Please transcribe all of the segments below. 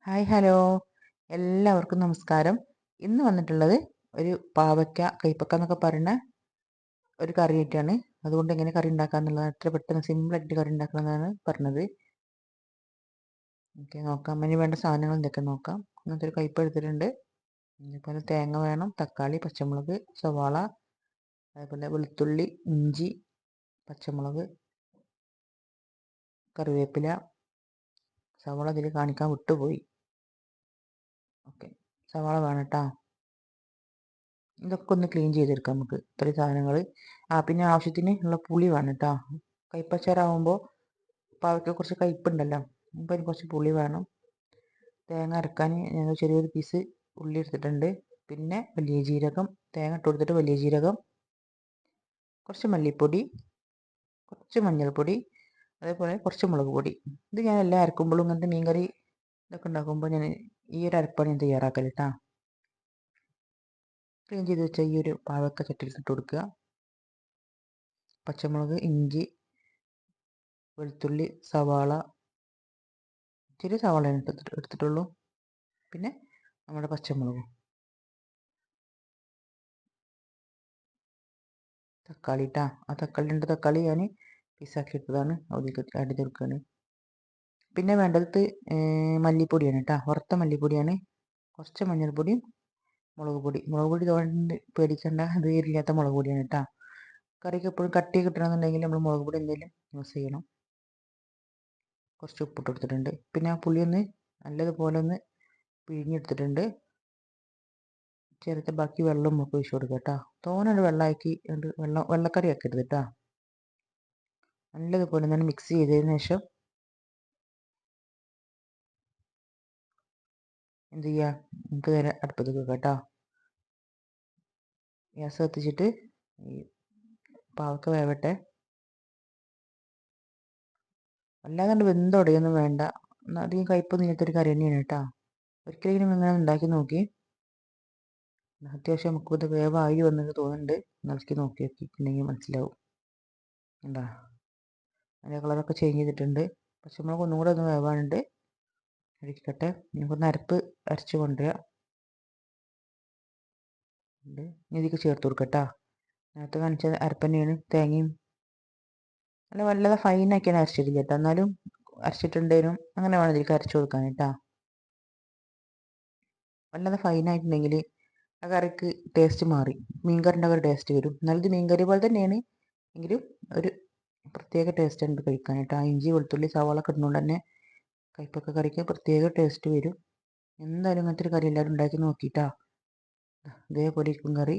Hi hello എല്ലാവർക്കും നമസ്കാരം. ഇന്ന് വന്നിട്ടുള്ളത് ഒരു പാവയ്ക്ക കൈപ്പക്ക എന്നൊക്കെ പറയുന്ന ഒരു കറി ആയിട്ടാണ്. അതുകൊണ്ട് എങ്ങനെ കറി ഉണ്ടാക്കാന്നുള്ളത് എത്ര പെട്ടെന്ന് സിമ്പിളായിട്ട് കറി ഉണ്ടാക്കണമെന്നാണ് പറഞ്ഞത്. ഓക്കെ, നോക്കാം. അതിന് വേണ്ട സാധനങ്ങൾ എന്തൊക്കെ നോക്കാം. അങ്ങനത്തെ ഒരു കയ്പ എടുത്തിട്ടുണ്ട്. അതേപോലെ തേങ്ങ വേണം, തക്കാളി, പച്ചമുളക്, സവാള, അതേപോലെ വെളുത്തുള്ളി, ഇഞ്ചി, പച്ചമുളക്, കറിവേപ്പില. സവാള ഇതിൽ കാണിക്കാൻ വിട്ടുപോയി. ഓക്കെ, സവാള വേണം കേട്ടോ. ഇതൊക്കെ ഒന്ന് ക്ലീൻ ചെയ്തെടുക്കാം നമുക്ക്. ഇത്രയും സാധനങ്ങൾ. പിന്നെ ആവശ്യത്തിന് ഉള്ള പുളി വേണം കേട്ടോ. കയ്പ്പച്ചാറാകുമ്പോൾ പാവയ്ക്ക കുറച്ച് കയ്പ്പുണ്ടല്ലോ, അപ്പോൾ അതിന് കുറച്ച് പുളി വേണം. തേങ്ങ അരക്കാൻ ഞങ്ങൾ ചെറിയൊരു പീസ് ഉള്ളി എടുത്തിട്ടുണ്ട്. പിന്നെ വലിയ ജീരകം, തേങ്ങ ഇട്ട് കൊടുത്തിട്ട് വലിയ ജീരകം, കുറച്ച് മല്ലിപ്പൊടി, കുറച്ച് മഞ്ഞൾപ്പൊടി, അതേപോലെ കുറച്ച് മുളക് പൊടി. ഇത് ഞാൻ എല്ലാം അരക്കുമ്പോഴും ഇങ്ങനത്തെ മീൻകറി ഇതൊക്കെ ഉണ്ടാക്കുമ്പോൾ ഞാൻ ഈ ഒരു അരപ്പാണ് ഞാൻ തയ്യാറാക്കൽ കേട്ടോ. ക്ലീൻ ചെയ്ത് വെച്ച ഈ ഒരു പാവയ്ക്ക ചട്ടിയിൽ ഇട്ട് കൊടുക്കുക. പച്ചമുളക്, ഇഞ്ചി, വെളുത്തുള്ളി, സവാള, ചെറിയ സവാളയാണ് എടുത്തിട്ടുള്ളൂ. പിന്നെ നമ്മുടെ പച്ചമുളകും, തക്കാളി ഇട്ടാ. ആ തക്കാളി ഞാൻ പീസാക്കി എടുത്തതാണ്, അതിലേക്ക് ആഡ് ചെയ്ത് കൊടുക്കുകയാണ്. പിന്നെ വേണ്ടത് മല്ലിപ്പൊടിയാണ് കേട്ടോ. വറുത്ത മല്ലിപ്പൊടിയാണ്. കുറച്ച് മഞ്ഞൾപ്പൊടിയും മുളക് പൊടി തോണ്ട് പേടിക്കേണ്ട, അത് എരില്ലാത്ത മുളക് പൊടിയാണ് കേട്ടോ. കറിക്ക് എപ്പോഴും കട്ടി കിട്ടണമെന്നുണ്ടെങ്കിൽ നമ്മൾ മുളക് പൊടി എന്തെങ്കിലും യൂസ് ചെയ്യണം. കുറച്ച് ഉപ്പിട്ട് കൊടുത്തിട്ടുണ്ട്. പിന്നെ ആ പുളി ഒന്ന് നല്ലതുപോലെ ഒന്ന് പിഴിഞ്ഞെടുത്തിട്ടുണ്ട്. ചേർത്ത് ബാക്കി വെള്ളം നമുക്ക് ഒഴിച്ചു കൊടുക്കുക കേട്ടോ. തോനെ വെള്ളമാക്കി വെള്ളക്കറി ആക്കരുത് കേട്ടോ. നല്ലതുപോലെ തന്നെ മിക്സ് ചെയ്തതിന് ശേഷം എന്ത് ചെയ്യുക, നമുക്ക് നേരെ അടുപ്പത്ത് വെക്കുക കേട്ടോ. ഗ്യാസ് കത്തിച്ചിട്ട് ഈ പാവക്ക വേവട്ടെ. അല്ലാതെ വെന്തുടയൊന്നും വേണ്ട. അധികം കയ്പൊന്നും ഇല്ലാത്തൊരു കറി തന്നെയാണ് കേട്ടോ. ഒരിക്കലെങ്കിലും ഇങ്ങനെ ഉണ്ടാക്കി നോക്കി. അത്യാവശ്യം നമുക്ക് ഇത് വേവായി വന്നത് തോന്നുന്നുണ്ട്. നിലക്കി നോക്കിയിട്ടുണ്ടെങ്കിൽ മനസ്സിലാവും. എന്താ അതിൻ്റെ കളറൊക്കെ ചേഞ്ച് ചെയ്തിട്ടുണ്ട്. പച്ചമുളക് ഒന്നും കൂടെ ഒന്ന് വേവാനുണ്ട്. ഇരിക്കട്ടെ, നമുക്കൊന്ന് അരച്ച് കൊണ്ടുവരിക. ഇതിലേക്ക് ചേർത്ത് കൊടുക്കട്ടോ. നേരത്തെ കാണിച്ച അരപ്പന്നെയാണ്. തേങ്ങയും അല്ല വല്ലാതെ ഫൈനാക്കിയാണ് അരച്ചിട്ടില്ല കേട്ടോ. എന്നാലും അരച്ചിട്ടുണ്ടേനും അങ്ങനെ വേണം ഇതിലേക്ക് അരച്ച് കൊടുക്കാൻ കേട്ടോ. വല്ലാതെ ഫൈനായിട്ടുണ്ടെങ്കിൽ ആ കറിക്ക് ടേസ്റ്റ് മാറി, മീൻകറിൻ്റെ ഒരു ടേസ്റ്റ് വരും. എന്നാലും ഇത് മീൻകറി പോലെ തന്നെയാണ് എങ്കിലും ഒരു പ്രത്യേക ടേസ്റ്റ് ഉണ്ട് കഴിക്കാൻ കേട്ടോ. ആ ഇഞ്ചി, വെളുത്തുള്ളി, സവാള ഒക്കെ ഇടുന്നതുകൊണ്ട് തന്നെ കയ്പക്ക കറിക്ക് പ്രത്യേക ടേസ്റ്റ് വരും. എന്തായാലും ഇങ്ങനത്തെ ഒരു കറി എല്ലാവരും ഉണ്ടാക്കി നോക്കിയിട്ടാ. ഇതേപോലെ ഇരിക്കും കറി.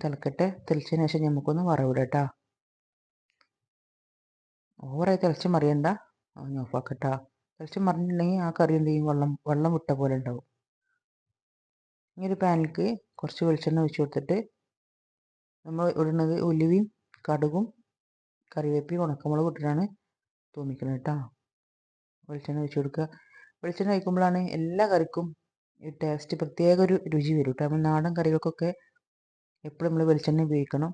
തിളക്കട്ടെ. തിളച്ചതിന് ശേഷം നമുക്കൊന്ന് വറവിടാം കേട്ടോ. ഓവറായി തിളച്ച് മറിയണ്ട, ഒന്ന് ഓഫാക്കട്ടാ. തിളച്ച് മറിഞ്ഞിട്ടുണ്ടെങ്കിൽ ആ കറി എന്ത് ചെയ്യും, വെള്ളം വിട്ട പോലെ ഉണ്ടാവും. ഈ ഒരു പാനിലേക്ക് കുറച്ച് വെളിച്ചെണ്ണ ഒഴിച്ച് കൊടുത്തിട്ട് നമ്മൾ ഇടുന്നത് ഉലുവയും കടുകും കറിവേപ്പിയും ഉണക്കമുളകും ഇട്ടിട്ടാണ് തൂമിക്കുന്നത് കേട്ടോ. വെളിച്ചെണ്ണ ഒഴിച്ച് കൊടുക്കുക. വെളിച്ചെണ്ണ ഒഴിക്കുമ്പോഴാണ് എല്ലാ കറിക്കും ഈ ടേസ്റ്റ് പ്രത്യേക ഒരു രുചി വരും കേട്ടോ. നമ്മൾ നാടൻ കറികൾക്കൊക്കെ എപ്പോഴും നമ്മൾ വെളിച്ചെണ്ണ ഉപയോഗിക്കണം.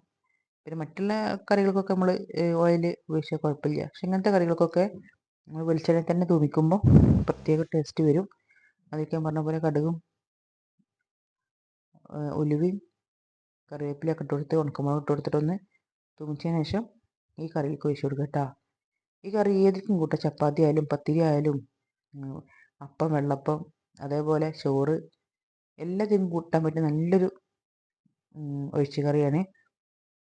പിന്നെ മറ്റുള്ള കറികൾക്കൊക്കെ നമ്മൾ ഓയിൽ ഉപയോഗിച്ചാൽ കുഴപ്പമില്ല. പക്ഷെ ഇങ്ങനത്തെ കറികൾക്കൊക്കെ നമ്മൾ വെളിച്ചെണ്ണ തന്നെ തൂമിക്കുമ്പോൾ പ്രത്യേക ടേസ്റ്റ് വരും. അതൊക്കെ ഞാൻ പറഞ്ഞ പോലെ കടുകും ഉലുവയും കറിവേപ്പിലൊക്കെ ഇട്ട് കൊടുത്ത് ഉണക്കമുളക് ഇട്ട് കൊടുത്തിട്ടൊന്ന് തൂമിച്ചതിന് ശേഷം ഈ കറിയിലേക്ക് ഒഴിച്ച് കൊടുക്കുക കേട്ടോ. ഈ കറി ഏതിനും കൂട്ടാം. ചപ്പാത്തി ആയാലും പത്തിരി ആയാലും അപ്പം, വെള്ളപ്പം, അതേപോലെ ചോറ്, എല്ലാത്തിനും കൂട്ടാൻ പറ്റിയ നല്ലൊരു ഒഴിച്ച് കറിയാണ്.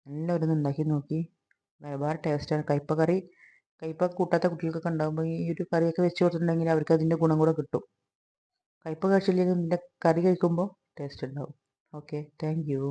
എല്ലാവരും ഉണ്ടാക്കി നോക്കി. ഒരുപാട് ടേസ്റ്റാണ് കയ്പ കറി. കയ്പ കൂട്ടാത്ത കുട്ടികൾക്കൊക്കെ ഉണ്ടാകുമ്പോൾ ഈ ഒരു കറിയൊക്കെ വെച്ച് കൊടുത്തിട്ടുണ്ടെങ്കിൽ അവർക്ക് അതിൻ്റെ ഗുണം കൂടെ കിട്ടും. കയ്പ കഴിച്ചില്ലെങ്കിൽ ഇതിൻ്റെ കറി കഴിക്കുമ്പോൾ ടേസ്റ്റ് ഉണ്ടാവും. Okay, thank you.